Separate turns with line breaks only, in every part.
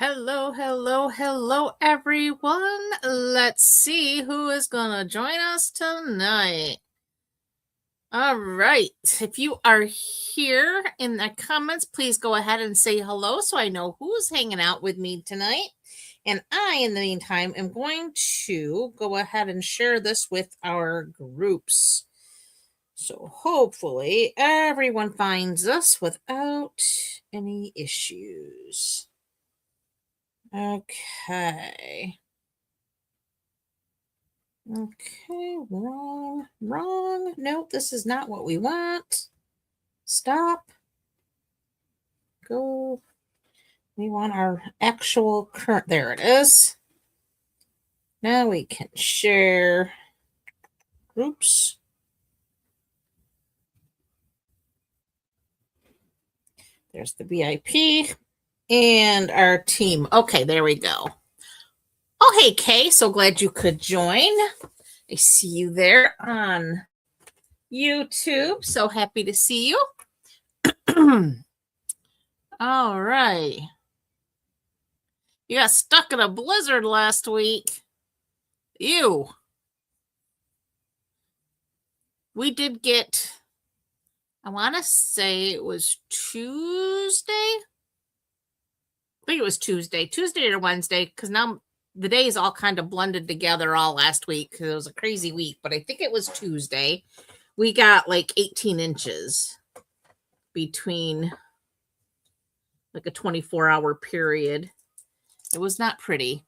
Hello, hello, hello, everyone. Let's see who is going to join us tonight. All right. If you are here in the comments, please go ahead and say hello so I know who's hanging out with me tonight. And I, in the meantime, am going to go ahead and share this with our groups. So hopefully everyone finds us without any issues. Okay. Okay, wrong. Nope, this is not what we want. Stop. Go. We want our actual current. There it is. Now we can share groups. There's the VIP and our team. Okay, there we go. Oh, hey, Kay. So glad you could join. I see you there on YouTube. So happy to see you. All right. You got stuck in a blizzard last week. Ew. We did get, I want to say it was Tuesday. I think it was Tuesday or Wednesday, because now the days all kind of blended together all last week because it was a crazy week, but I think it was Tuesday. We got like 18 inches between like a 24-hour period. It was not pretty.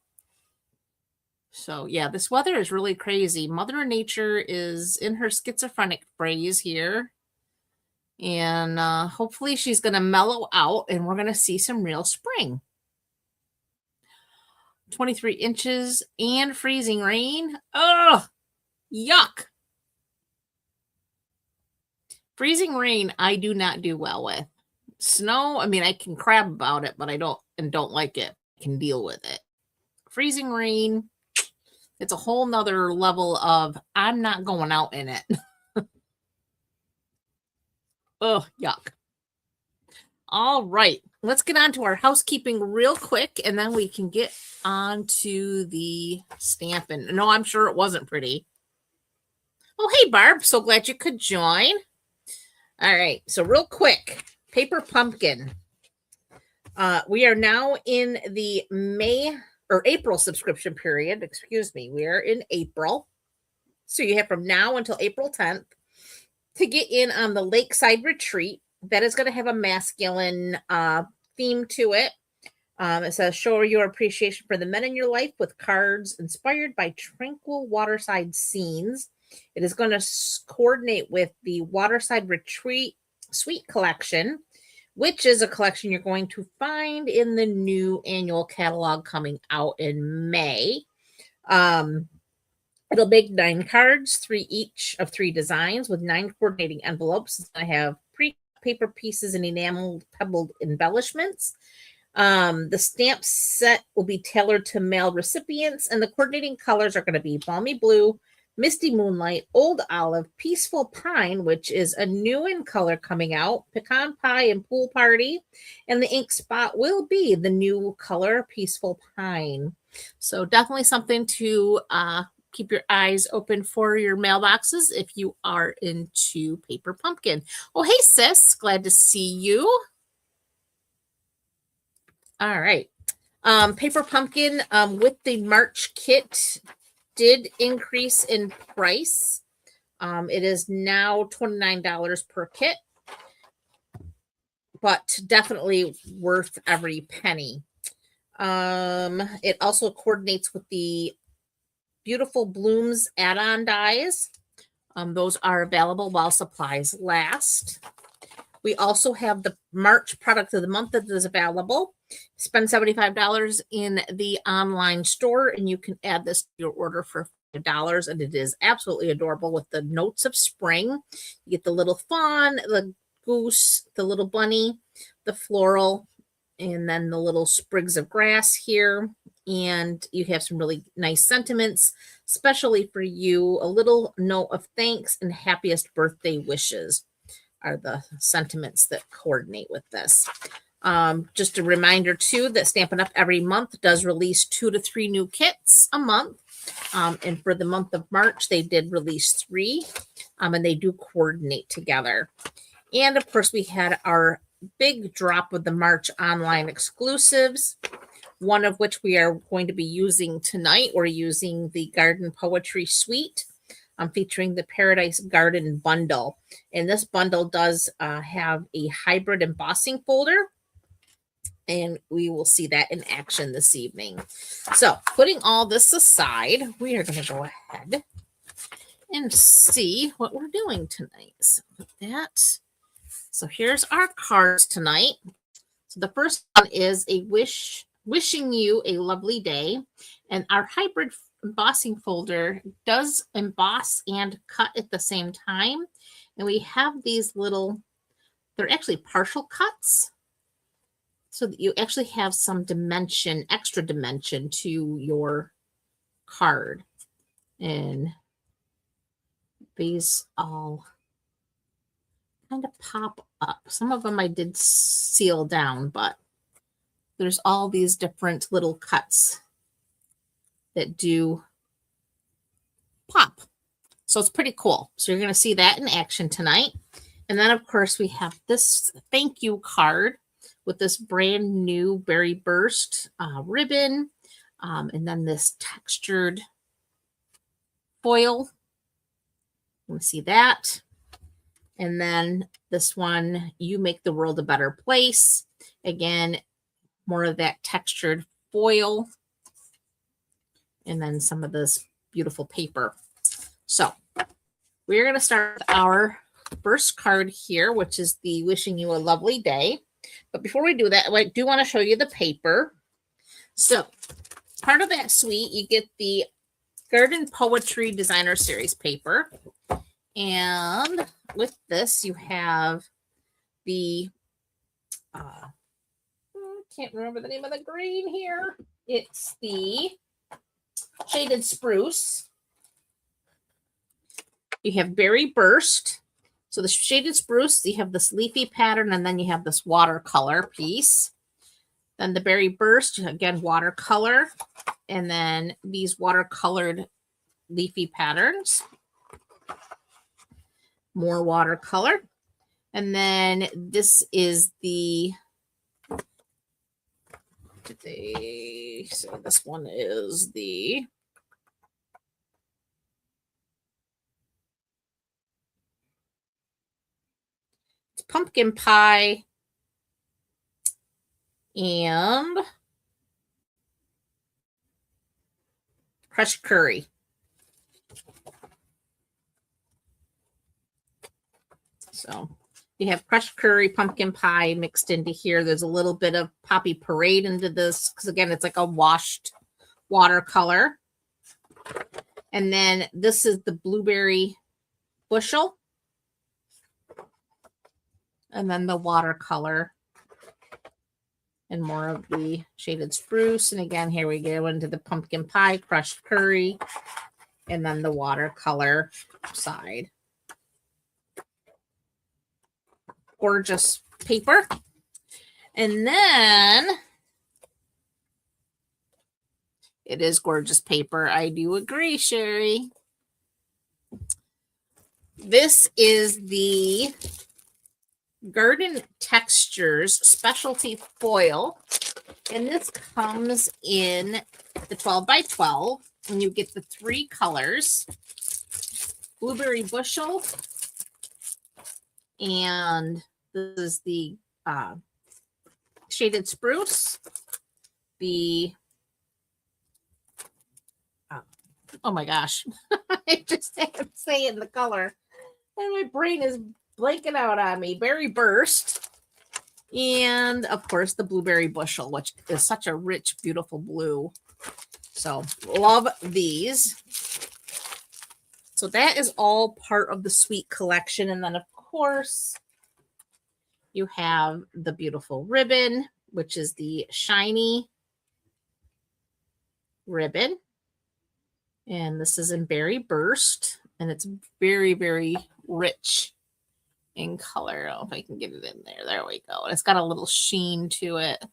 So, yeah, this weather is really crazy. Mother Nature is in her schizophrenic phase here. And hopefully she's going to mellow out and we're going to see some real spring. 23 inches and freezing rain. Ugh, yuck. Freezing rain, I do not do well with. Snow, I mean, I can crab about it, but I don't like it. I can deal with it. Freezing rain, it's a whole nother level of I'm not going out in it. Oh, yuck. All right, let's get on to our housekeeping real quick, and then we can get on to the stamping. No, I'm sure it wasn't pretty. Oh, hey, Barb. So glad you could join. All right, so real quick, Paper Pumpkin. We are now in the April subscription period. Excuse me. We are in April. So you have from now until April 10th to get in on the Lakeside Retreat. That is going to have a masculine theme to it. It says, show your appreciation for the men in your life with cards inspired by tranquil waterside scenes. It is going to coordinate with the Waterside Retreat Suite Collection, which is a collection you're going to find in the new annual catalog coming out in May. It'll make 9 cards, 3 each of 3 designs with 9 coordinating envelopes. It's going to have paper pieces and enameled pebbled embellishments. The stamp set will be tailored to male recipients, and the coordinating colors are going to be Balmy Blue, Misty Moonlight, Old Olive, Peaceful Pine, which is a new in color coming out, Pecan Pie, and Pool Party. And the ink spot will be the new color, Peaceful Pine. So definitely something to keep your eyes open for your mailboxes if you are into Paper Pumpkin. Oh, hey, sis. Glad to see you. All right. Paper Pumpkin with the March kit did increase in price. It is now $29 per kit, but definitely worth every penny. It also coordinates with the Beautiful Blooms add-on dies. Those are available while supplies last. We also have the March product of the month that is available. Spend $75 in the online store, and you can add this to your order for $5, and it is absolutely adorable with the notes of spring. You get the little fawn, the goose, the little bunny, the floral, and then the little sprigs of grass here. And you have some really nice sentiments, especially for you. A little note of thanks and happiest birthday wishes are the sentiments that coordinate with this. Just a reminder too that Stampin' Up! Every month does release 2 to 3 new kits a month. And for the month of March, they did release 3, and they do coordinate together. And of course, we had our big drop of the March online exclusives, one of which we are going to be using tonight. We're using the Garden Poetry Suite, featuring the Paradise Garden bundle. And this bundle does have a hybrid embossing folder, and we will see that in action this evening. So putting all this aside, we are going to go ahead and see what we're doing tonight. So with that, so here's our cards tonight. So the first one is a wishing you a lovely day. And our hybrid embossing folder does emboss and cut at the same time. And we have these little, they're actually partial cuts, so that you actually have some dimension, extra dimension to your card. And these all kind of pop up. Some of them I did seal down, but there's all these different little cuts that do pop. So it's pretty cool. So you're going to see that in action tonight. And then, of course, we have this thank you card with this brand new Berry Burst ribbon, and then this textured foil. You see that. And then this one, you make the world a better place. Again, more of that textured foil. And then some of this beautiful paper. So we're going to start with our first card here, which is the wishing you a lovely day. But before we do that, I do want to show you the paper. So part of that suite, you get the Garden Poetry Designer Series paper. And with this, you have the, I can't remember the name of the green here. It's the Shaded Spruce. You have Berry Burst. So the Shaded Spruce, you have this leafy pattern, and then you have this watercolor piece. Then the Berry Burst, again, watercolor. And then these watercolored leafy patterns. More watercolor. And then this is the, did they say this one is the, it's pumpkin pie and crushed curry. So you have crushed curry, pumpkin pie mixed into here. There's a little bit of Poppy Parade into this because, again, it's like a washed watercolor. And then this is the blueberry bushel. And then the watercolor and more of the Shaded Spruce. And again, here we go into the pumpkin pie, crushed curry, and then the watercolor side. Gorgeous paper. And then it is gorgeous paper. I do agree, Sherry. This is the Garden Textures Specialty Foil. And this comes in the 12 by 12. And you get the 3 colors. Blueberry Bushel. And this is the Shaded Spruce. The, oh my gosh. I just can't say it in the color. And my brain is blanking out on me. Berry Burst. And, of course, the Blueberry Bushel, which is such a rich, beautiful blue. So, love these. So, that is all part of the Suite collection. And then, of course, you have the beautiful ribbon, which is the shiny ribbon. And this is in Berry Burst. And it's very, very rich in color. I don't know if I can get it in there. There we go. It's got a little sheen to it.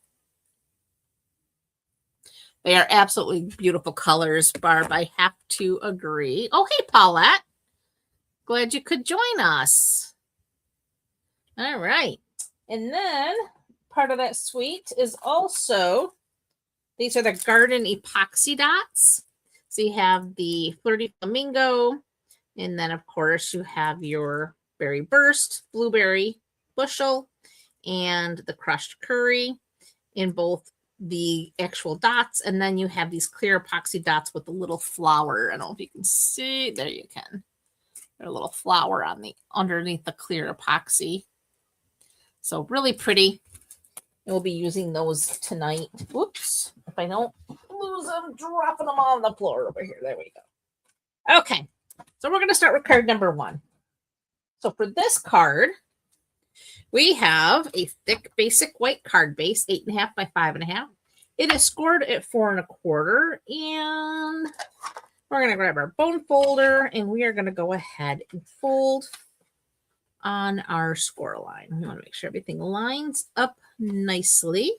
They are absolutely beautiful colors, Barb. I have to agree. Oh, hey, Paulette. Glad you could join us. All right. And then part of that suite is also, these are the garden epoxy dots. So you have the Flirty Flamingo, and then, of course, you have your Berry Burst, Blueberry Bushel, and the Crushed Curry in both the actual dots. And then you have these clear epoxy dots with a little flower. I don't know if you can see. There you can. There's a little flower on the underneath the clear epoxy. So really pretty. We'll be using those tonight. Whoops. If I don't lose them, dropping them on the floor over here. There we go. Okay. So we're going to start with card number 1. So for this card, we have a thick basic white card base, 8.5 by 5.5. It is scored at 4 1/4. And we're going to grab our bone folder and we are going to go ahead and fold on our score line. We want to make sure everything lines up nicely.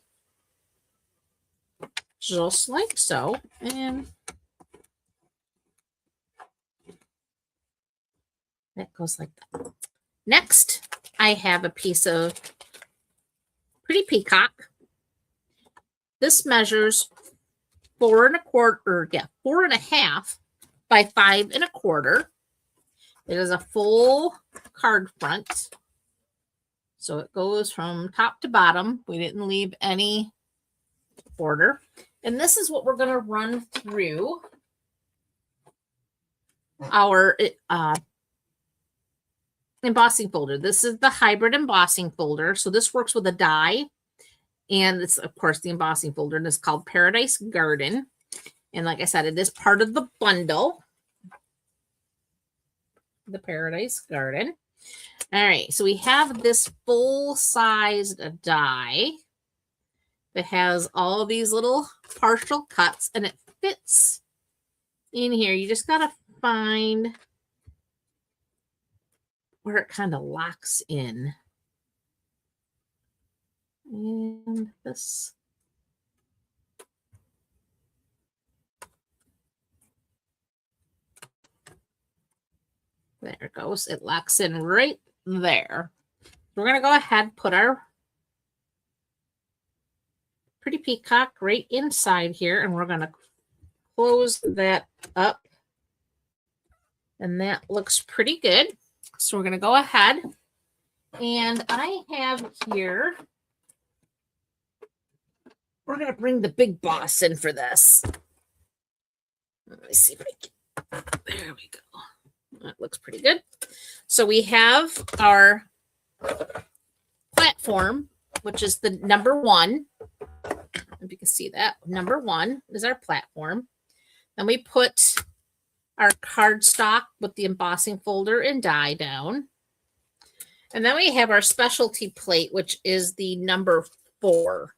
Just like so. And that goes like that. Next, I have a piece of Pretty Peacock. This measures 4 1/4 by 5 1/4. It is a full card front. So it goes from top to bottom. We didn't leave any border. And this is what we're going to run through our embossing folder. This is the hybrid embossing folder. So this works with a die. And it's, of course, the embossing folder. And it's called Paradise Garden. And like I said, it is part of the bundle. The Paradise Garden. All right. So we have this full-sized die that has all these little partial cuts. And it fits in here. You just got to find where it kind of locks in. And this. There it goes. It locks in right there. We're going to go ahead and put our Pretty Peacock right inside here. And we're going to close that up. And that looks pretty good. So we're going to go ahead. And I have here, we're going to bring the big boss in for this. Let me see if I can. There we go. That looks pretty good. So we have our platform, which is the number 1. If you can see that, number 1 is our platform. Then we put our cardstock with the embossing folder and die down. And then we have our specialty plate, which is the number 4.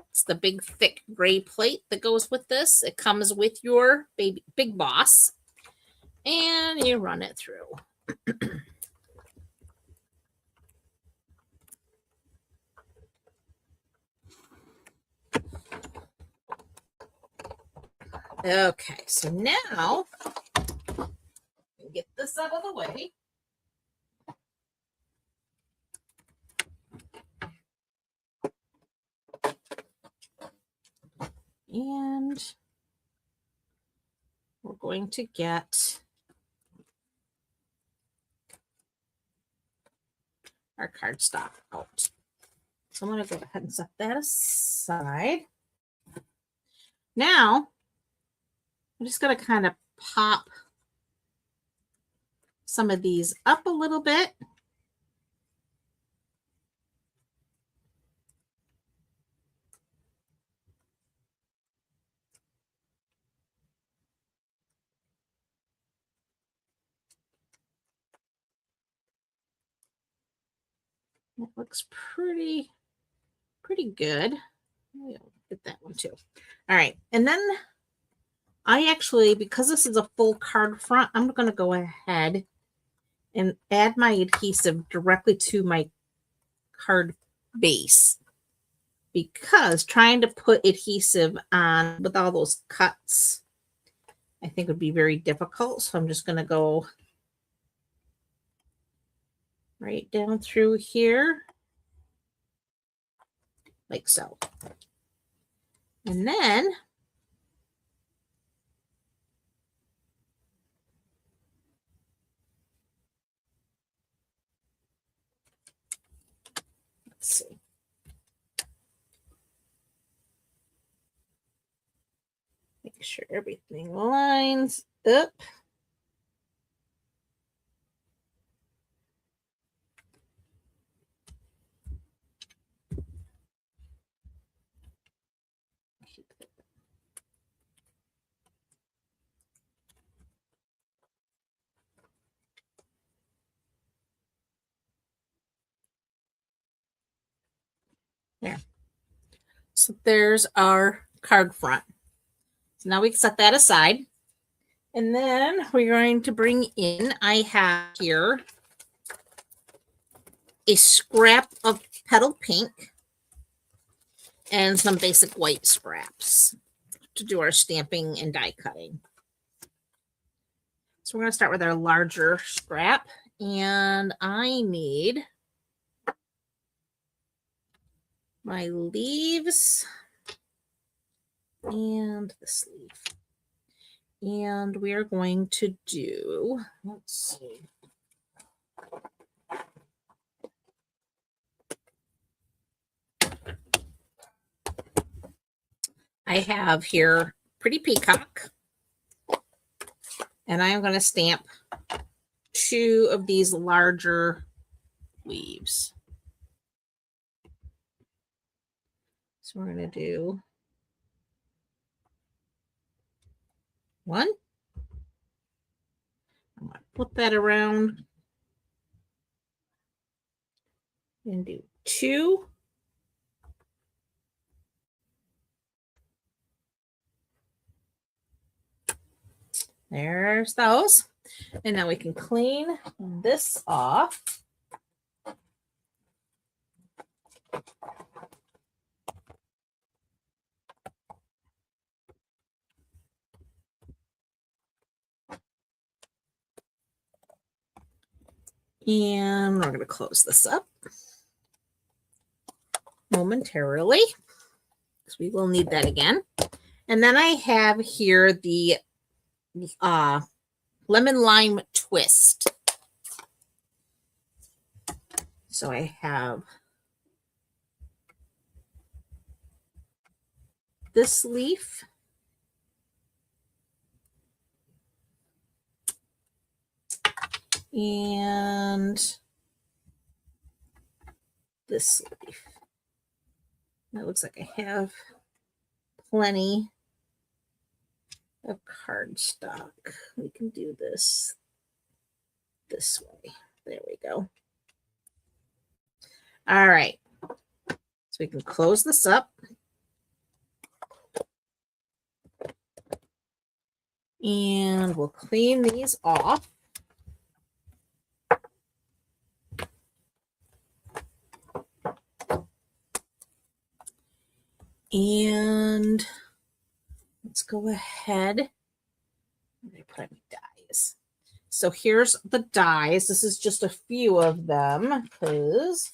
It's the big, thick gray plate that goes with this. It comes with your big boss. And you run it through. Okay, so now get this out of the way. And we're going to get our cardstock out. So I'm going to go ahead and set that aside. Now, I'm just going to kind of pop some of these up a little bit. That looks pretty good. We'll get that one too. All right. And then I actually, because this is a full card front, I'm going to go ahead and add my adhesive directly to my card base, because trying to put adhesive on with all those cuts, I think would be very difficult. So I'm just going to go right down through here like so. And then let's see. Make sure everything lines up. There. So there's our card front. So now we can set that aside. And then we're going to bring in, I have here a scrap of petal pink and some basic white scraps to do our stamping and die cutting. So we're going to start with our larger scrap, and I need my leaves and the sleeve. And we are going to do, let's see. I have here Pretty Peacock, and I'm going to stamp 2 of these larger leaves. So we're going to do 1. I'm going to flip that around and do 2. There's those. And now we can clean this off. And we're going to close this up momentarily, because we will need that again. And then I have here the lemon lime twist. So I have this leaf, and this leaf. That looks like I have plenty of cardstock. We can do this way. There we go. All right. So we can close this up. And we'll clean these off. And let's go ahead. I'm going to put my dies. So here's the dies. This is just a few of them, because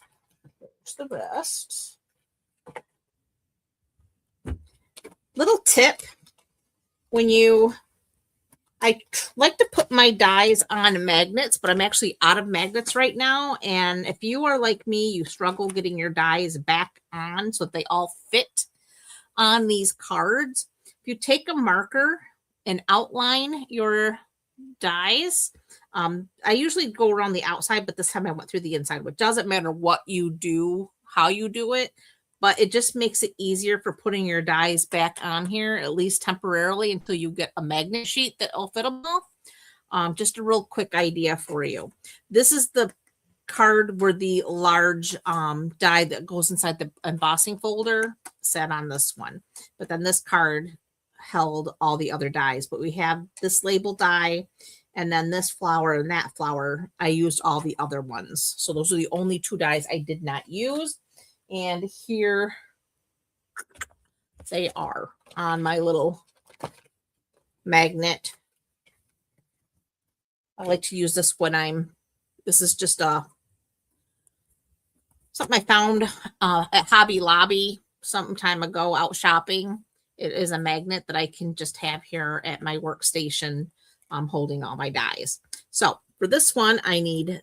there's the rest. Little tip, I like to put my dies on magnets, but I'm actually out of magnets right now. And if you are like me, you struggle getting your dies back on so that they all fit on these cards. If you take a marker and outline your dies, I usually go around the outside, but this time I went through the inside, which doesn't matter what you do, how you do it, but it just makes it easier for putting your dies back on here, at least temporarily, until you get a magnet sheet that will fit them all. Just a real quick idea for you. This is the card where the large die that goes inside the embossing folder sat on this one. But then this card held all the other dies. But we have this label die, And then this flower and that flower, I used all the other ones. So those are the only 2 dies I did not use. And here they are on my little magnet. I like to use this when this is just something I found at Hobby Lobby some time ago out shopping. It is a magnet that I can just have here at my workstation, holding all my dies. So for this one, I need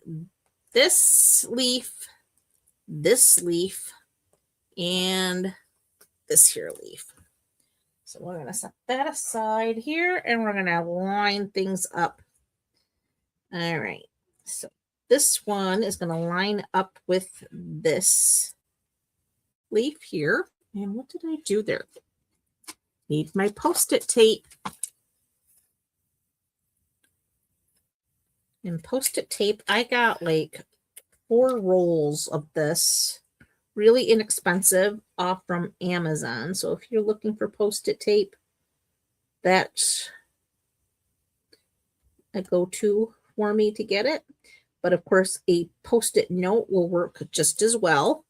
this leaf, and this here leaf. So we're going to set that aside here, and we're going to line things up. All right. So this one is going to line up with this leaf here. And what did I do there? Need my Post-it tape. And Post-it tape, I got like 4 rolls of this. Really inexpensive, off from Amazon. So if you're looking for Post-it tape, that's a go-to for me to get it. But of course, a Post-it note will work just as well.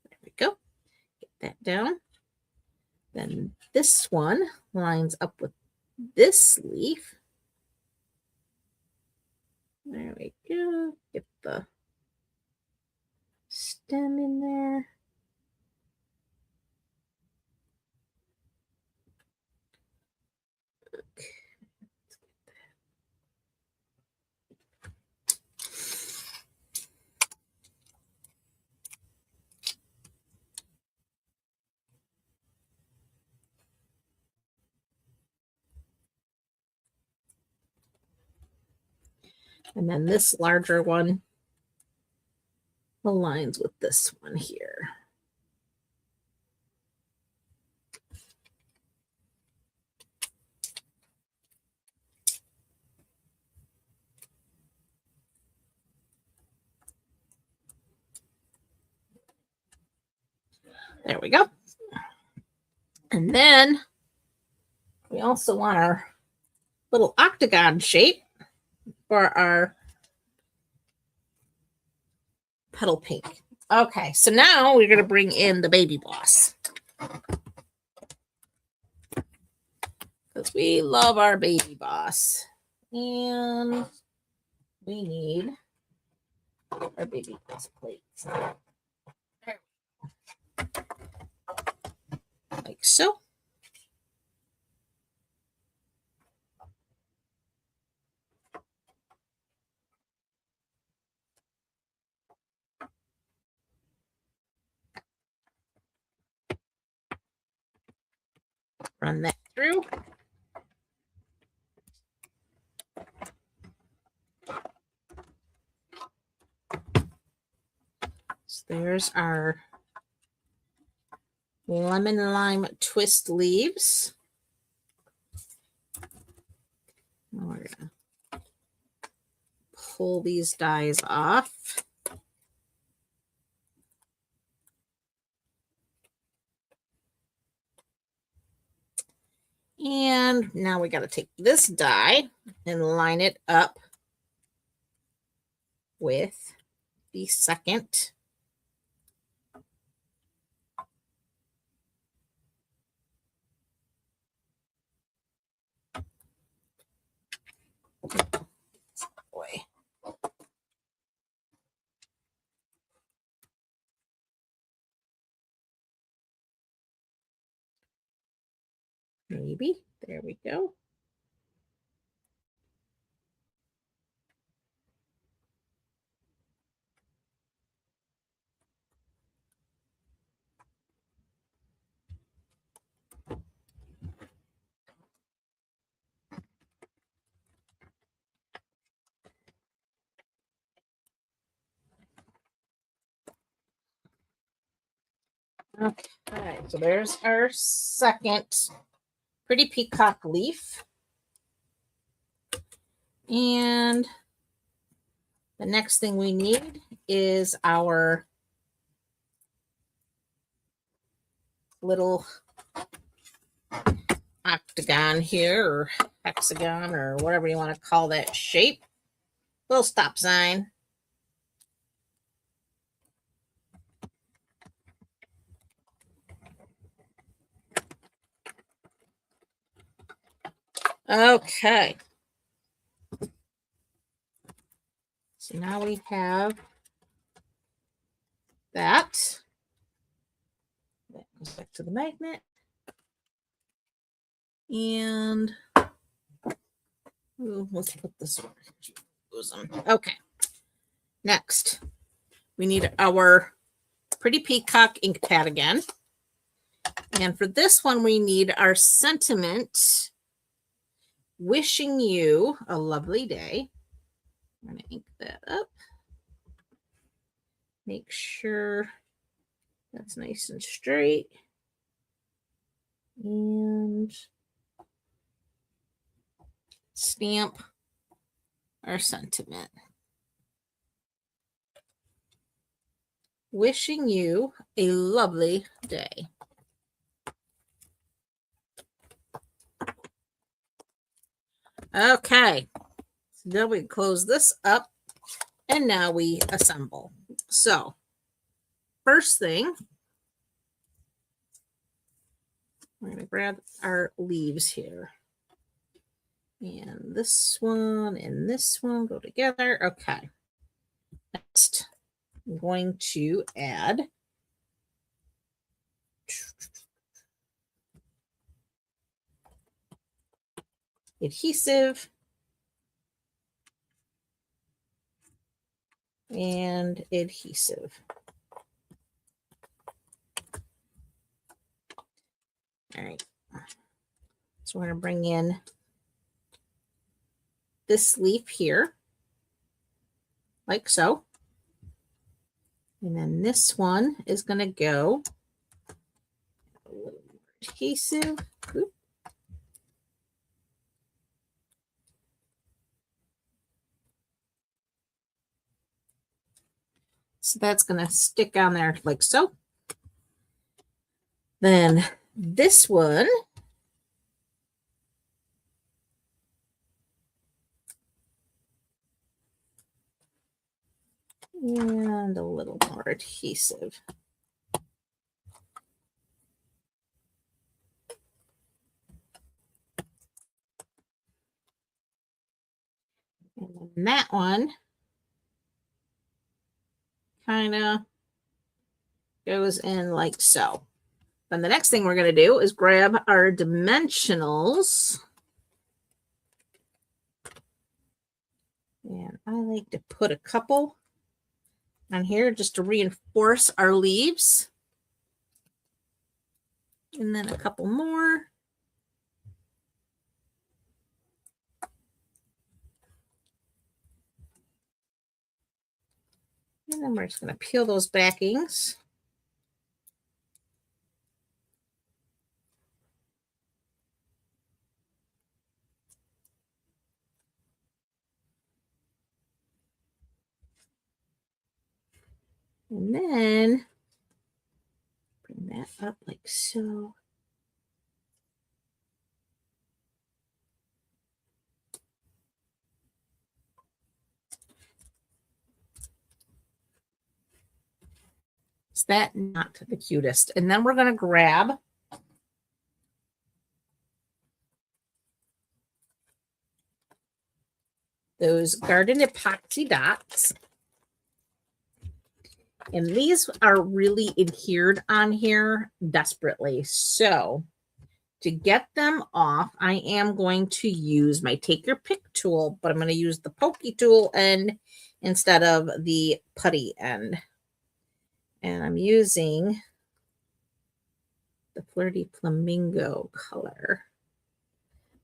There we go. Get that down. Then this one lines up with this leaf. There we go. Get the stem in there. Okay. And then this larger one aligns with this one here. There we go. And then we also want our little octagon shape for our petal pink. Okay, so now we're going to bring in the baby boss, because we love our baby boss. And we need our baby boss plates. Like so. Run that through. So there's our lemon lime twist leaves. Now we're going to pull these dies off. And now we got to take this die and line it up with the second. Boy. Maybe. There we go. Okay, so there's our second pretty peacock leaf. And the next thing we need is our little octagon here, or hexagon, or whatever you want to call that shape. Little stop sign. Okay. So now we have that. That goes back to the magnet. And let's put this one. Okay. Next, we need our Pretty Peacock ink pad again. And for this one, we need our sentiment, wishing you a lovely day. I'm going to ink that up. Make sure that's nice and straight. And stamp our sentiment. Wishing you a lovely day. Okay, so now we close this up and now we assemble. So first thing, we're going to grab our leaves here. And this one and this one go together. Okay. Next, I'm going to add adhesive and adhesive. All right. So we're going to bring in this leaf here, like so. And then this one is going to go a little more adhesive. Oop. So that's going to stick on there like so. Then this one and a little more adhesive. And then that one kind of goes in like so. Then the next thing we're going to do is grab our dimensionals. And I like to put a couple on here just to reinforce our leaves. And then a couple more. And then we're just going to peel those backings. And then bring that up like so. Is that not the cutest? And then we're going to grab those garden epoxy dots. And these are really adhered on here desperately. So to get them off, I am going to use my take your pick tool, but I'm going to use the pokey tool end instead of the putty end. And I'm using the Flirty Flamingo color.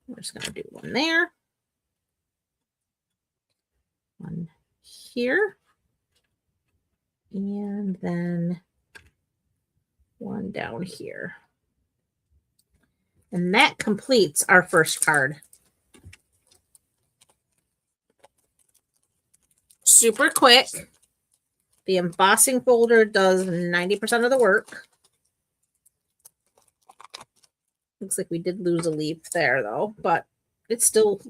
We're just going to do one there. One here. And then one down here. And that completes our first card. Super quick. The embossing folder does 90% of the work. Looks like we did lose a leaf there though, but it still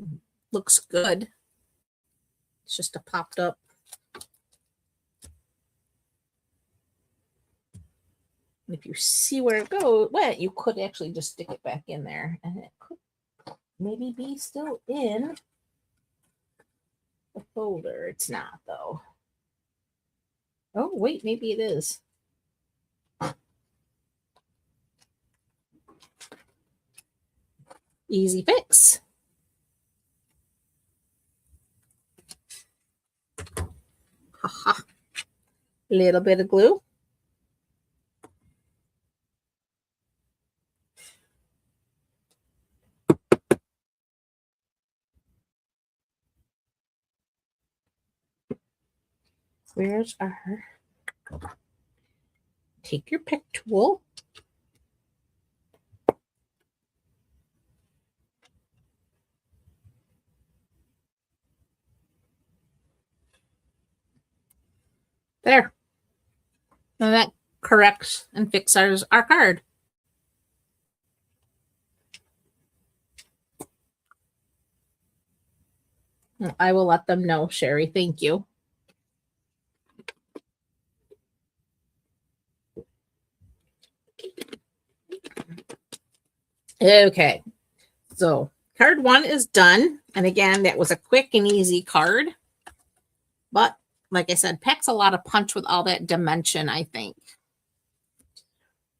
looks good. It's just a popped up. And if you see where it went, you could actually just stick it back in there, and it could maybe be still in the folder. It's not though. Oh wait, maybe it is. Easy fix. Haha. Little bit of glue. Where's our, take your pick tool. There. And that corrects and fixes our card. I will let them know, Sherry. Thank you. Okay. So card 1 is done. And again, that was a quick and easy card. But like I said, packs a lot of punch with all that dimension, I think.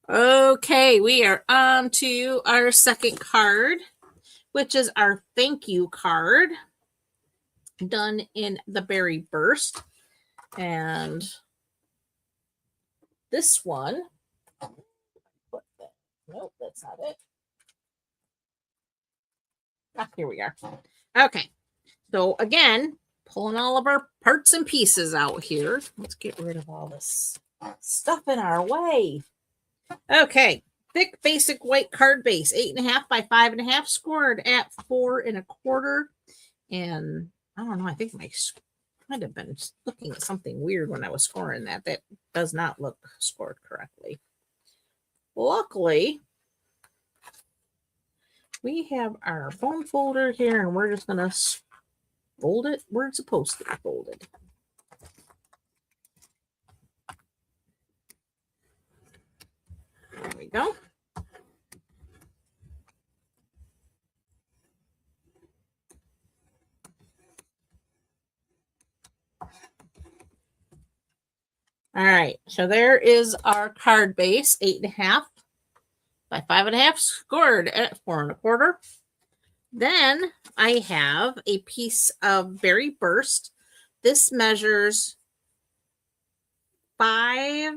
Okay, we are on to our second card, which is our thank you card, done in the Berry Burst. And this one, nope, that's not it. Ah, here we are. Okay, so again, pulling all of our parts and pieces out here. Let's get rid of all this stuff in our way. Okay, thick basic white card base, 8.5 by 5.5, scored at 4 1/4. And I don't know, I think my might have been looking at something weird when I was scoring that. That does not look scored correctly. Luckily, we have our foam folder here, and we're just going to fold it where it's supposed to be folded. There we go. All right, so there is our card base, 8.5 by 5.5, scored at 4 1/4. Then I have a piece of Berry Burst. This measures 5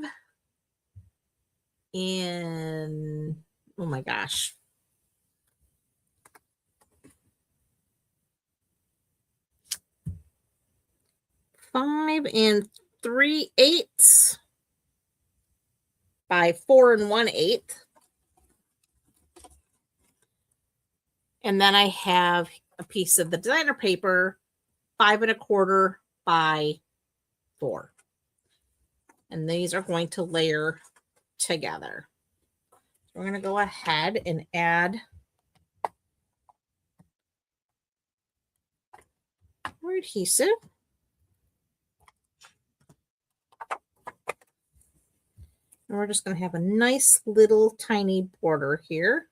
in, oh my gosh, 5 3/8 by 4 1/8. And then I have a piece of the designer paper, 5 1/4 by 4. And these are going to layer together. We're going to go ahead and add more adhesive. And we're just going to have a nice little tiny border here.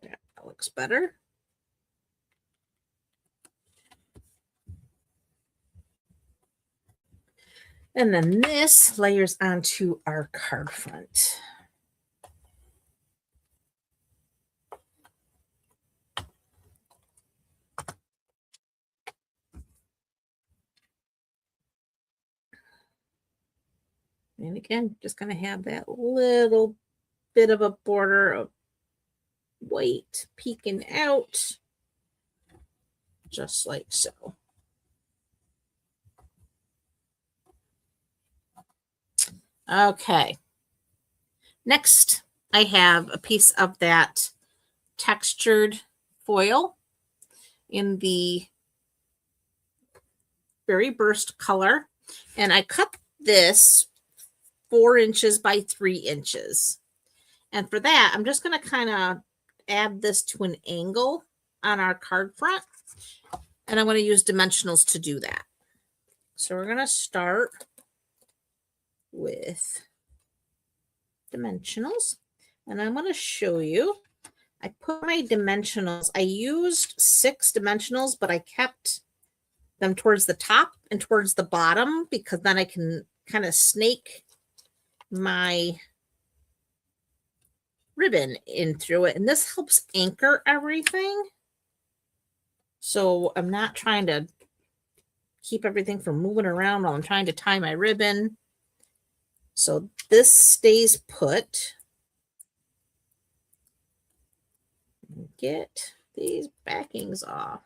Yeah, that looks better. And then this layers onto our card front. And again, just going to have that little bit of a border of white peeking out, just like so. Okay. Next, I have a piece of that textured foil in the Berry Burst color. And I cut this 4 inches by 3 inches. And for that, I'm just going to kind of add this to an angle on our card front. And I'm going to use dimensionals to do that. So we're going to start with dimensionals. And I'm going to show you. I put my dimensionals. I used 6 dimensionals, but I kept them towards the top and towards the bottom because then I can kind of snake my ribbon in through it. And this helps anchor everything. So I'm not trying to keep everything from moving around while I'm trying to tie my ribbon. So this stays put. Get these backings off.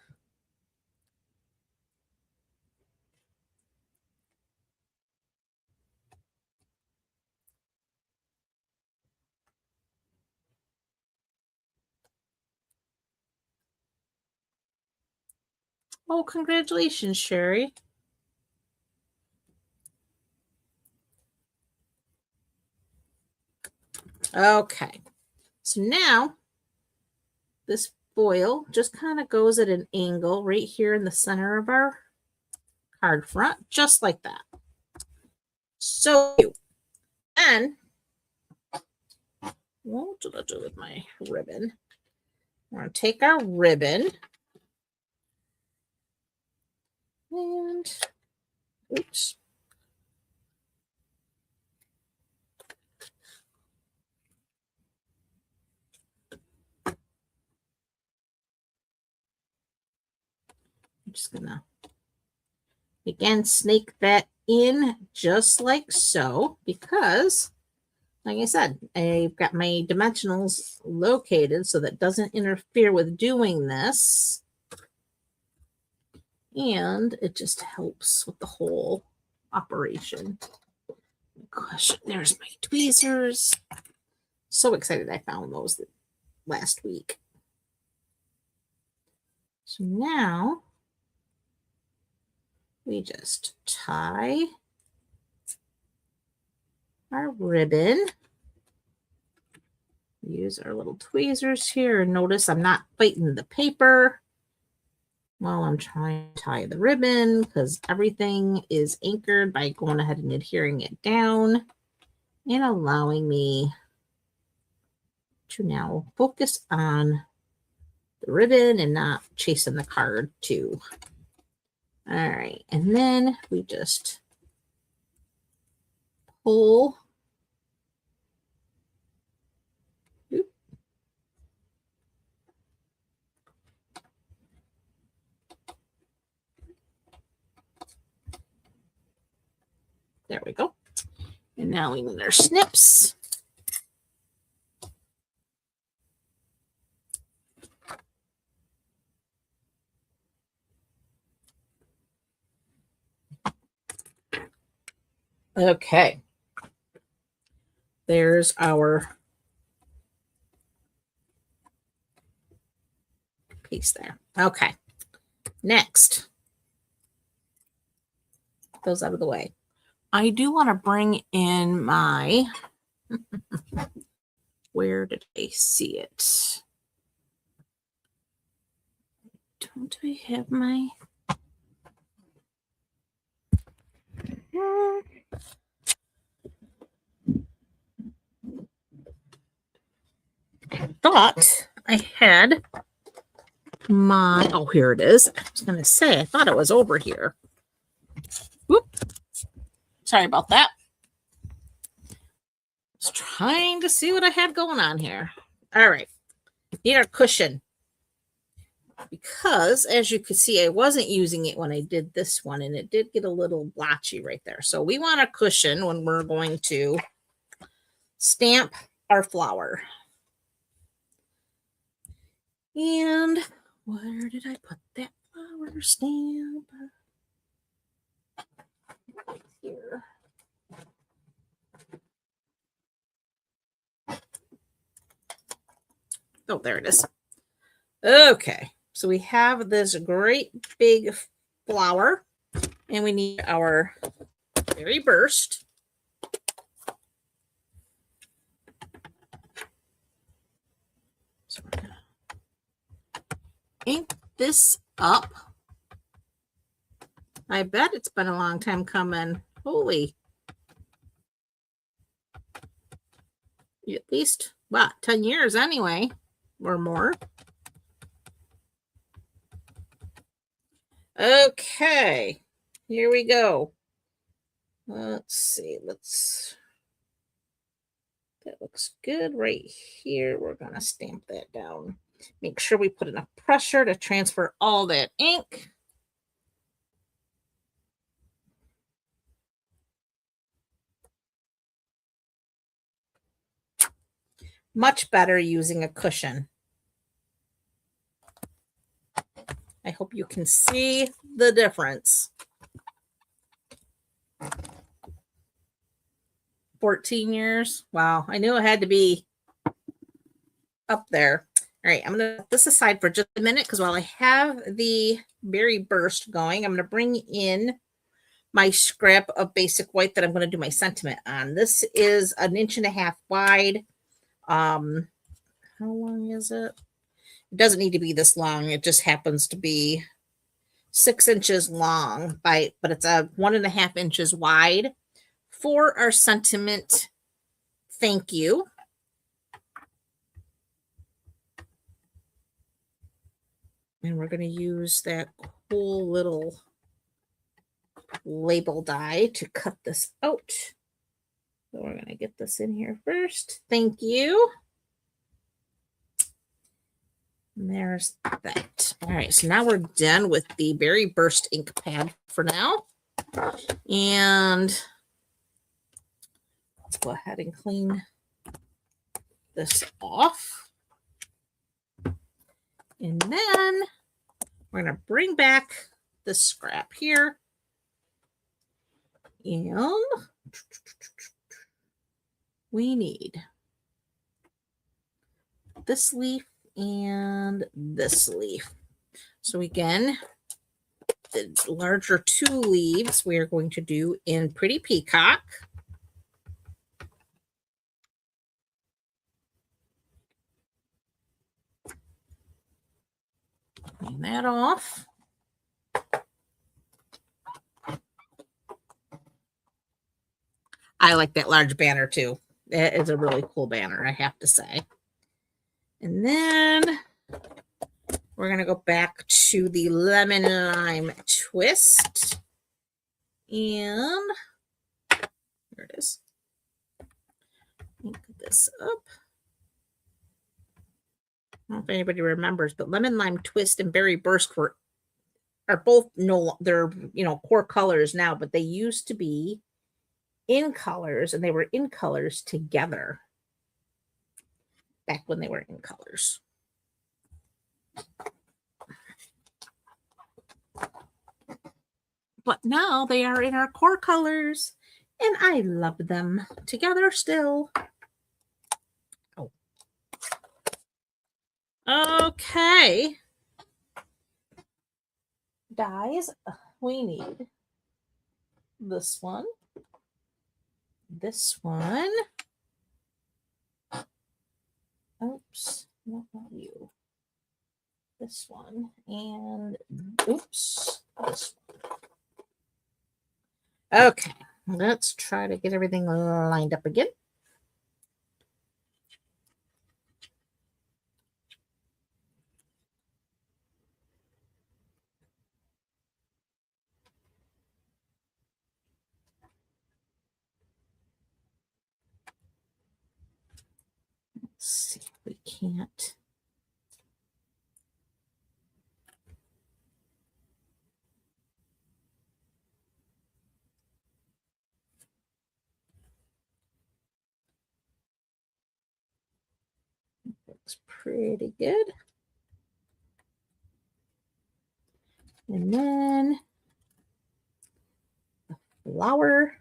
Oh, congratulations, Sherry. Okay, so now this foil just kind of goes at an angle right here in the center of our card front, just like that. So then, what did I do with my ribbon? We're going to take our ribbon and, oops. I'm just going to, again, snake that in just like so, because, like I said, I've got my dimensionals located so that doesn't interfere with doing this. And it just helps with the whole operation. Gosh, there's my tweezers. So excited I found those last week. So now we just tie our ribbon. Use our little tweezers here. And notice I'm not fighting the paper while I'm trying to tie the ribbon because everything is anchored by going ahead and adhering it down and allowing me to now focus on the ribbon and not chasing the card too. All right, and then we just pull. Oop. There we go. And now we need our snips. Okay. There's our piece there. Okay. Next. Those out of the way. I do want to bring in my, where did I see it? Don't I have my, I thought I had my, oh, here it is. I was going to say, I thought it was over here. Whoop. Sorry about that. I was trying to see what I had going on here. All right. Need our cushion. Because, as you can see, I wasn't using it when I did this one, and it did get a little blotchy right there. So we want a cushion when we're going to stamp our flower. And where did I put that flower stamp? Right here. Oh, there it is. Okay, so we have this great big flower, and we need our berry burst. So we're gonna ink this up. I bet it's been a long time coming. Holy. At least, what, 10 years anyway, or more. Okay, here we go. Let's see, that looks good right here. We're gonna stamp that down. Make sure we put enough pressure to transfer all that ink. Much better using a cushion. I hope you can see the difference. 14 years. Wow, I knew it had to be up there. All right, I'm going to put this aside for just a minute because while I have the berry burst going, I'm going to bring in my scrap of basic white that I'm going to do my sentiment on. This is 1.5 inches wide. How long is it? It doesn't need to be this long. It just happens to be 6 inches long, but it's a 1.5 inches wide for our sentiment. Thank you. And we're going to use that cool little label die to cut this out. So we're going to get this in here first. Thank you. And there's that. All right, so now we're done with the Berry Burst ink pad for now. And let's go ahead and clean this off. And then we're going to bring back the scrap here. And we need this leaf and this leaf. So again, the larger 2 leaves we are going to do in Pretty Peacock. Clean that off. I like that large banner too. It is a really cool banner, I have to say. And then we're going to go back to the lemon lime twist. And here it is. Ink this up. I don't know if anybody remembers, but lemon lime twist and berry burst are both they're core colors now, but they used to be in colors, and they were in colors together back when they were in colors. But now they are in our core colors, and I love them together still. Oh. Okay. Dies, we need this one, this one. Oops, not you. This one, and oops, this one. Okay, let's try to get everything lined up again. Let's see if we can't. Looks pretty good. And then the flower.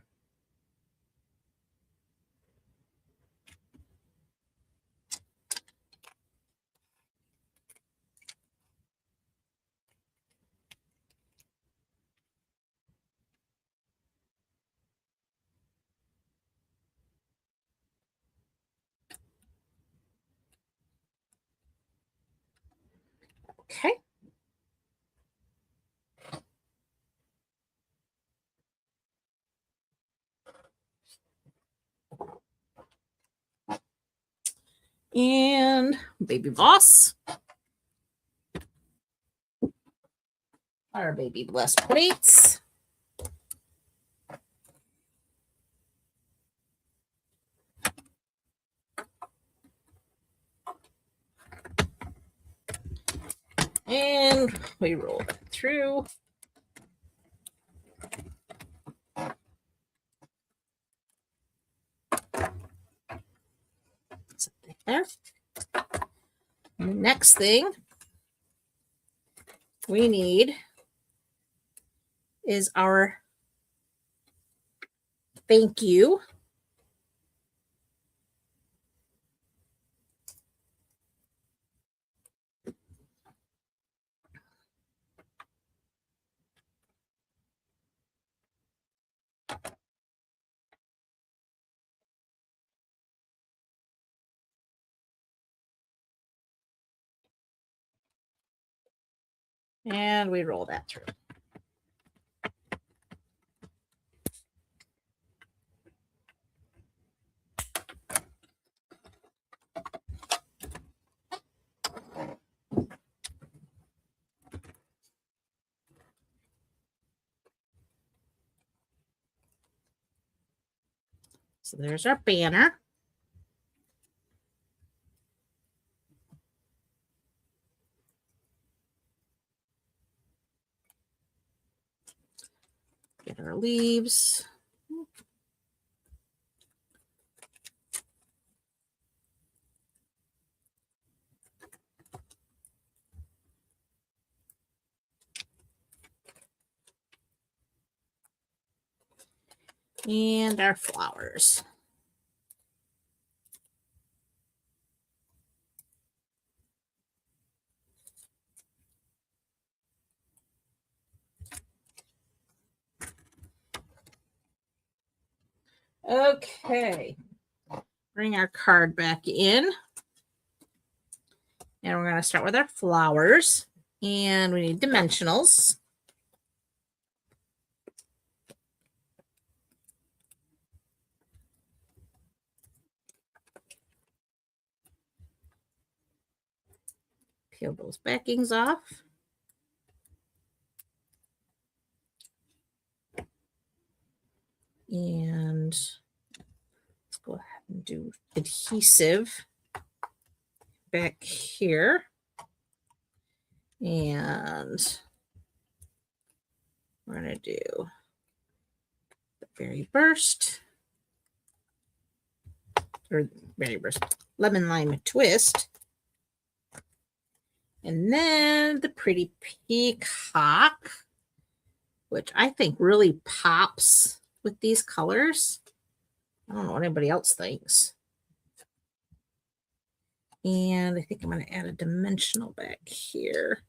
Okay. And baby boss. Our baby blessed plates. And we roll it through. There. And the next thing we need is our thank you. And we roll that through. So there's our banner. Get our leaves. And our flowers. Okay. Bring our card back in. And we're going to start with our flowers. And we need dimensionals. Peel those backings off. And let's go ahead and do adhesive back here. And we're going to do the berry burst. Or berry burst. Lemon lime twist. And then the pretty peacock, which I think really pops with these colors. I don't know what anybody else thinks. And I think I'm going to add a dimensional back here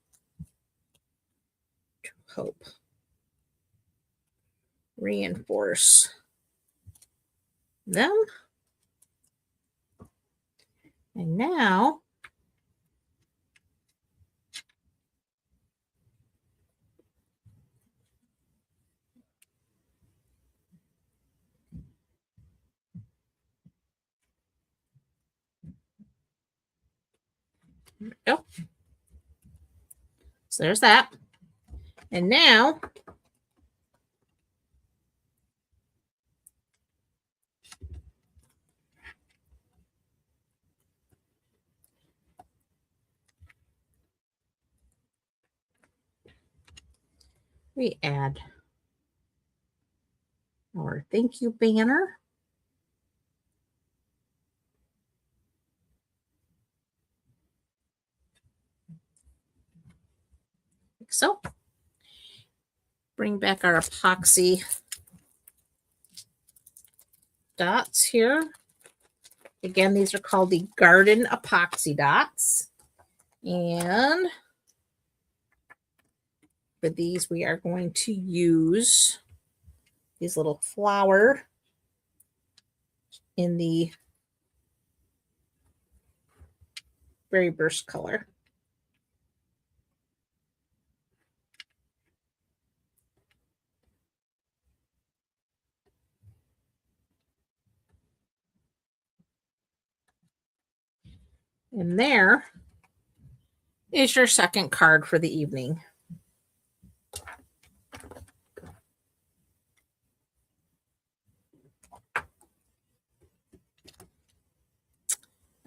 to help reinforce them. And now there we go. So there's that. And now we add our thank you banner. Like so. Bring back our epoxy dots here. Again, these are called the garden epoxy dots. And for these, we are going to use these little flower in the berry burst color. And there is your second card for the evening.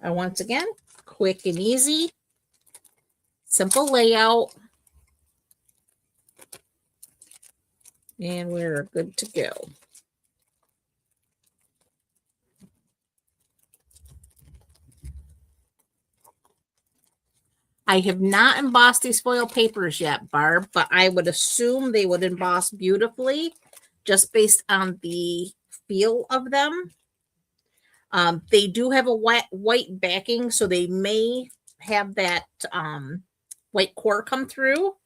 And once again, quick and easy, simple layout. And we're good to go. I have not embossed these foil papers yet, Barb, but I would assume they would emboss beautifully just based on the feel of them. They do have a white backing, so they may have that white core come through.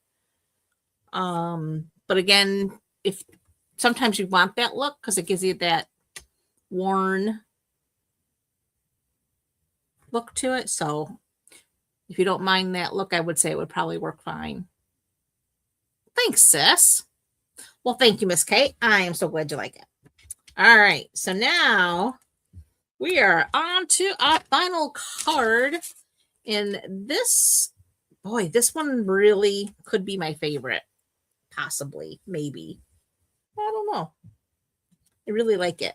But again, if sometimes you want that look because it gives you that worn look to it. So if you don't mind that look, I would say it would probably work fine. Thanks, sis. Well, thank you, Miss Kate. I am so glad you like it. All right. So now we are on to our final card. And this, boy, this one really could be my favorite. Possibly, maybe. I don't know. I really like it.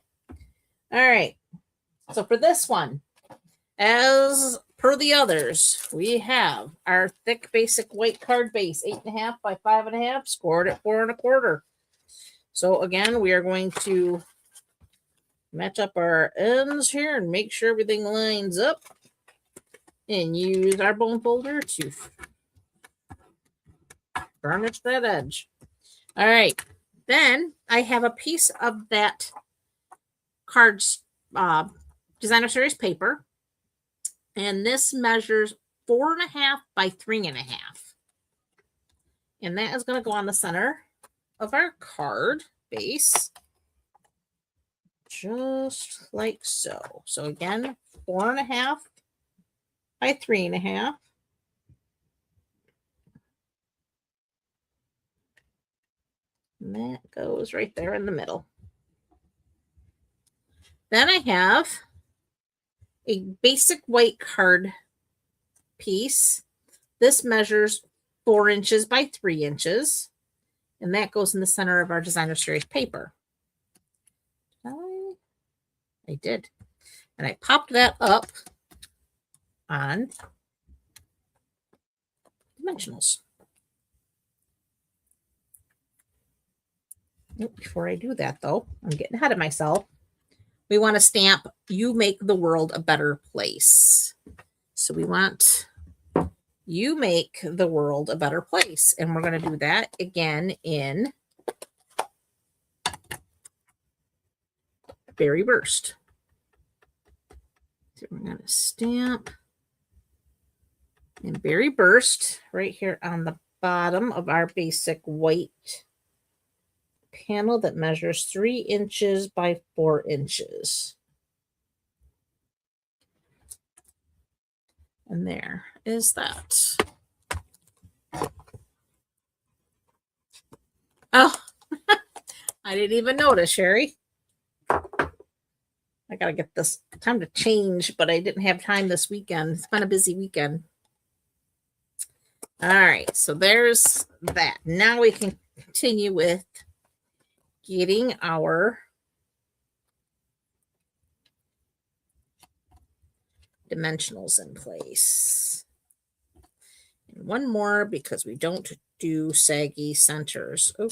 All right. So for this one, as per the others, we have our thick basic white card base, 8.5 by 5.5, scored at 4 1/4. So again, we are going to match up our ends here and make sure everything lines up and use our bone folder to burnish that edge. All right. Then I have a piece of that cards designer series paper, and this measures 4.5 by 3.5, and that is going to go on the center of our card base, just like so. So again, 4.5 by 3.5. And that goes right there in the middle. Then I have a basic white card piece. This measures 4 inches by 3 inches. And that goes in the center of our designer series paper. I did. And I popped that up on dimensionals. Before I do that, though, I'm getting ahead of myself. We want to stamp, "You make the world a better place." So we want "You make the world a better place." And we're going to do that again in Berry Burst. So we're going to stamp in Berry Burst right here on the bottom of our basic white panel that measures 3 inches by 4 inches. And there is that. Oh, I didn't even notice, Sherry. I got to get this time to change, but I didn't have time this weekend. It's been a busy weekend. All right, so there's that. Now we can continue with getting our dimensionals in place. And one more because we don't do saggy centers. Oh.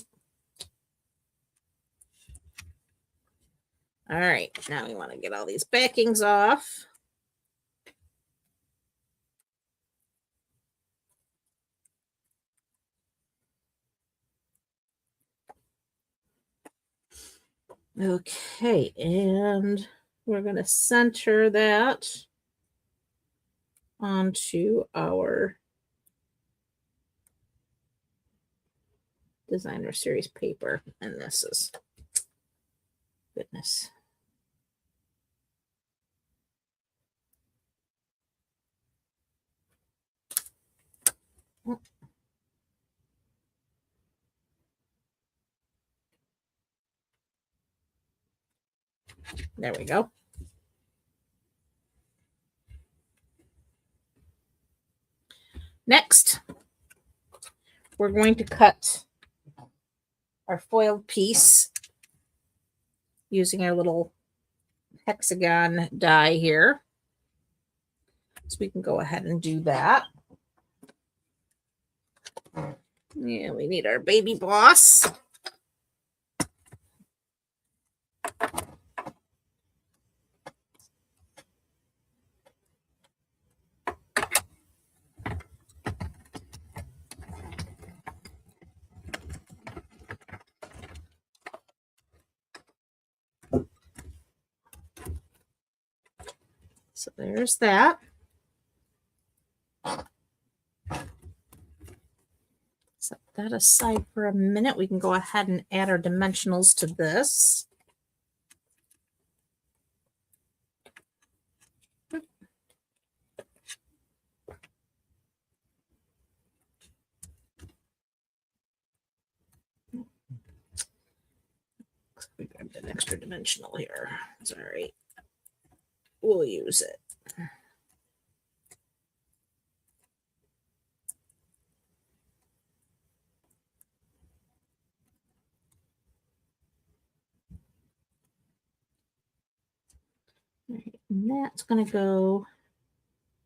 All right, now we want to get all these backings off. Okay, and we're going to center that onto our designer series paper. And this is, goodness. There we go. Next, we're going to cut our foiled piece using our little hexagon die here. So we can go ahead and do that. Yeah, we need our baby boss. So there's that. Set that aside for a minute. We can go ahead and add our dimensionals to this. We grabbed an extra dimensional here. Sorry. We'll use it. All right, and that's going to go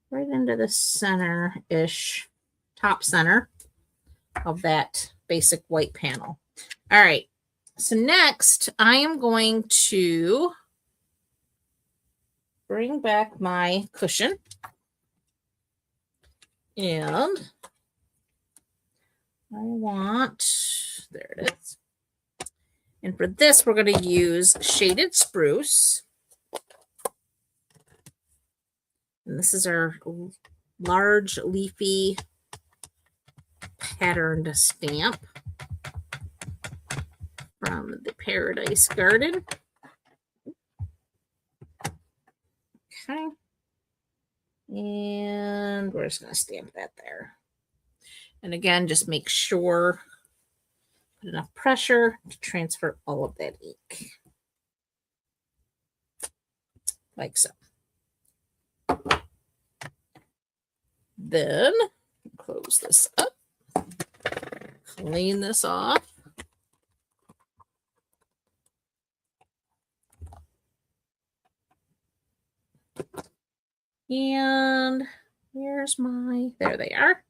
right into the center-ish, top center of that basic white panel. All right. So next, I am going to bring back my cushion. And I want, there it is. And for this, we're going to use shaded spruce. And this is our large leafy patterned stamp from the Paradise Garden. Okay. And we're just going to stamp that there. And again, just make sure, put enough pressure to transfer all of that ink. Like so. Then close this up, clean this off. And here's my, there they are.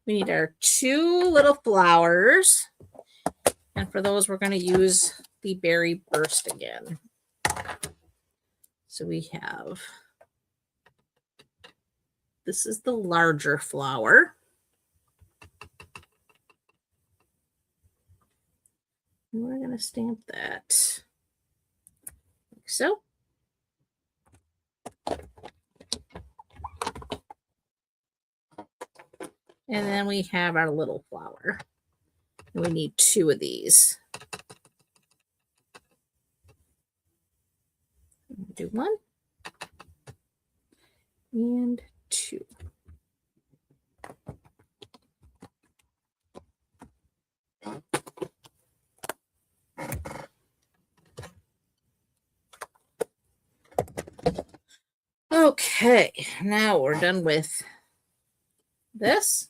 We need our two little flowers. And for those, we're going to use the berry burst again. So we have, this is the larger flower. And we're going to stamp that like so. And then we have our little flower. We need two of these. Do one and two. Okay, now we're done with this.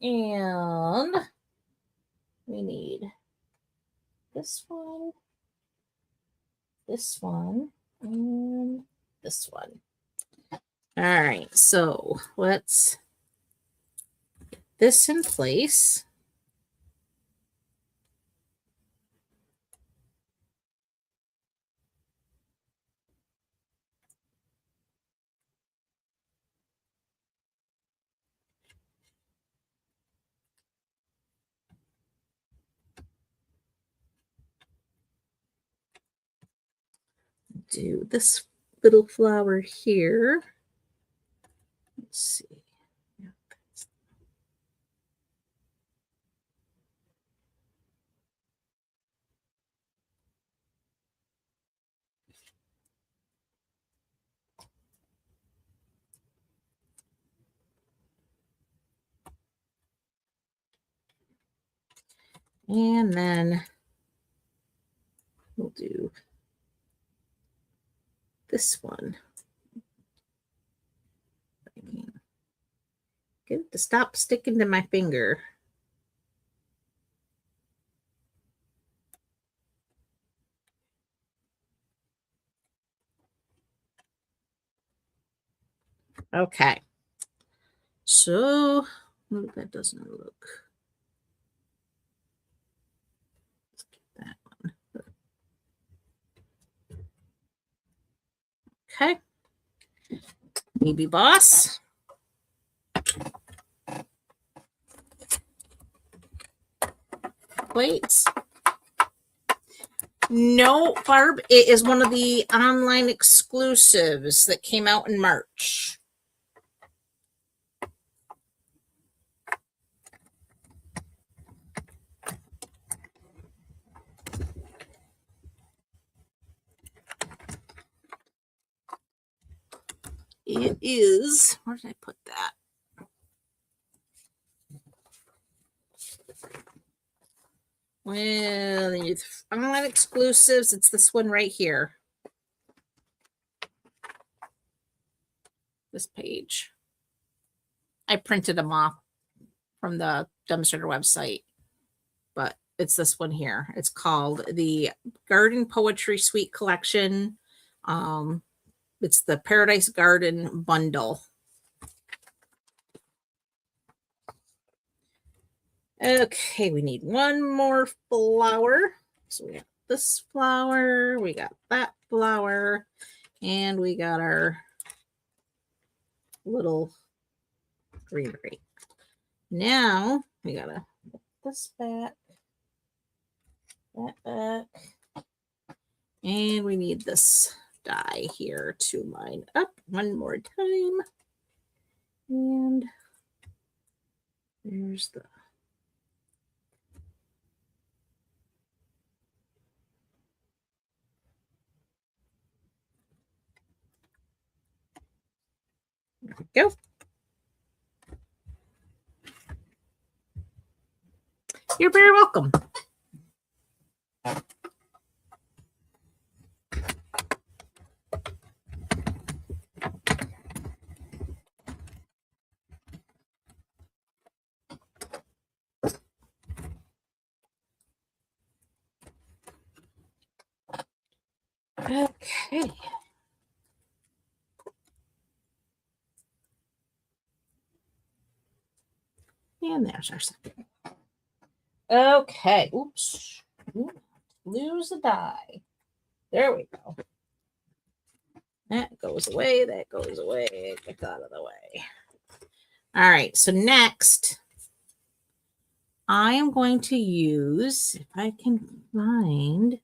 And we need this one, and this one. All right, so let's get this in place. Do this little flower here. Let's see. And then we'll do this one. Get it to stop sticking to my finger. Okay. So, that doesn't look. Let's get that one. Okay. Baby Boss. Plates. No, Barb, it is one of the online exclusives that came out in March. It is, where did I put that? Well, online exclusives, it's this one right here. This page. I printed them off from the Demonstrator website, but it's this one here. It's called the Garden Poetry Suite Collection. It's the Paradise Garden Bundle. Okay, we need one more flower. So we got this flower, we got that flower, and we got our little greenery. Now we gotta put this back, that back, and we need this die here to line up one more time. And there's the there we go. You're very welcome. Okay. And there's our second. Okay. Oops. Lose a die. There we go. That goes away. That goes away. Get out of the way. All right. So next, I am going to use, if I can find,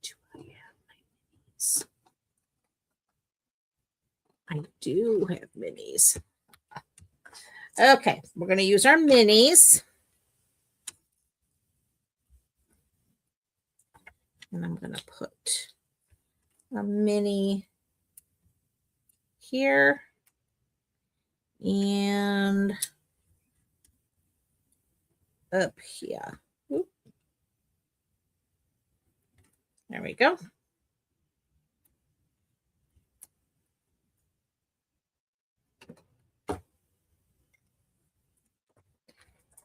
do I have my minis? I do have minis. Okay, we're going to use our minis. And I'm going to put a mini here and up here. Oop. There we go.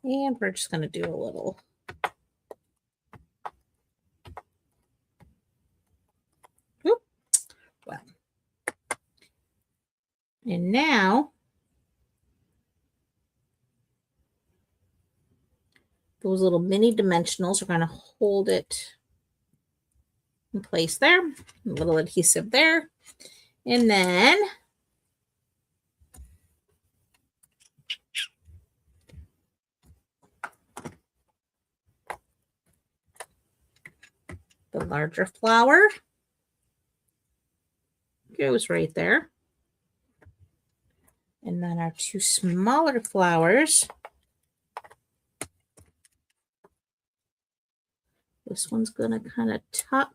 And we're just going to do a little well. And now those little mini dimensionals are going to hold it in place there. A little adhesive there. And then the larger flower goes right there. And then our two smaller flowers. This one's going to kind of tuck.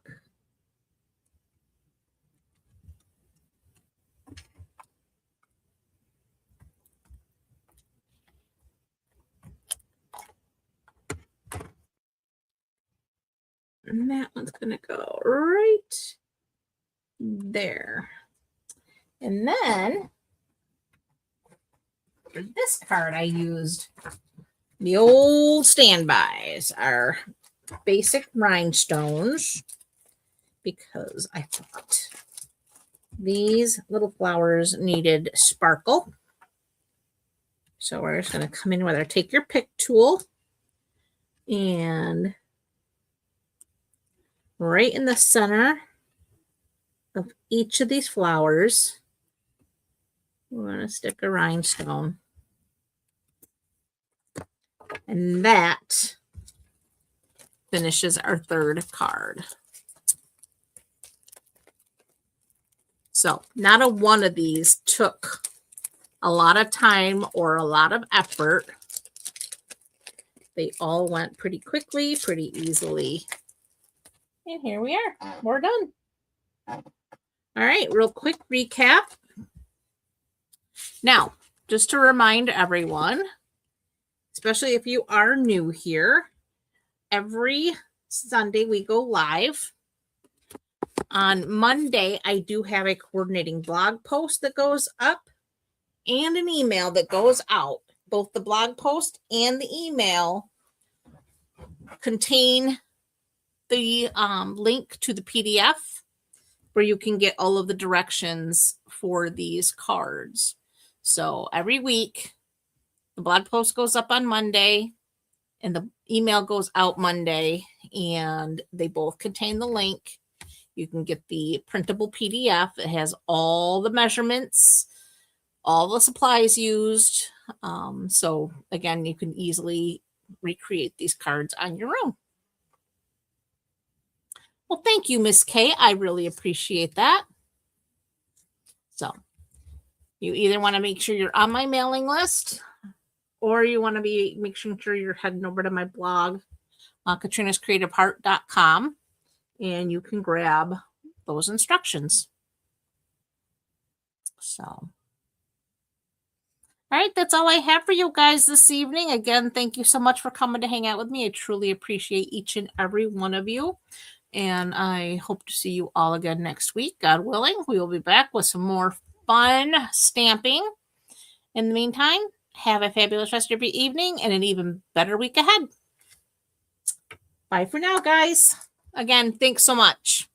And that one's going to go right there. And then For this card, I used the old standbys, our basic rhinestones, because I thought these little flowers needed sparkle. So we're just going to come in with our take your pick tool, and right in the center of each of these flowers, we're going to stick a rhinestone. And that finishes our third card. So not a one of these took a lot of time or a lot of effort. They all went pretty quickly, pretty easily. And here we are. We're done. All right, real quick recap. Now, just to remind everyone, especially if you are new here, every Sunday we go live. On Monday, I do have a coordinating blog post that goes up and an email that goes out. Both the blog post and the email contain the link to the PDF where you can get all of the directions for these cards. So every week, the blog post goes up on Monday and the email goes out Monday, and they both contain the link. You can get the printable PDF. It has all the measurements, all the supplies used. So again, you can easily recreate these cards on your own. Well, thank you, Miss Kay. I really appreciate that. So you either want to make sure you're on my mailing list, or you want to be making sure you're heading over to my blog, KatrinaSCreativeHeart.com, and you can grab those instructions. So, all right, that's all I have for you guys this evening. Again, thank you so much for coming to hang out with me. I truly appreciate each and every one of you. And I hope to see you all again next week. God willing, we will be back with some more fun stamping. In the meantime, have a fabulous rest of your evening and an even better week ahead. Bye for now, guys. Again, thanks so much.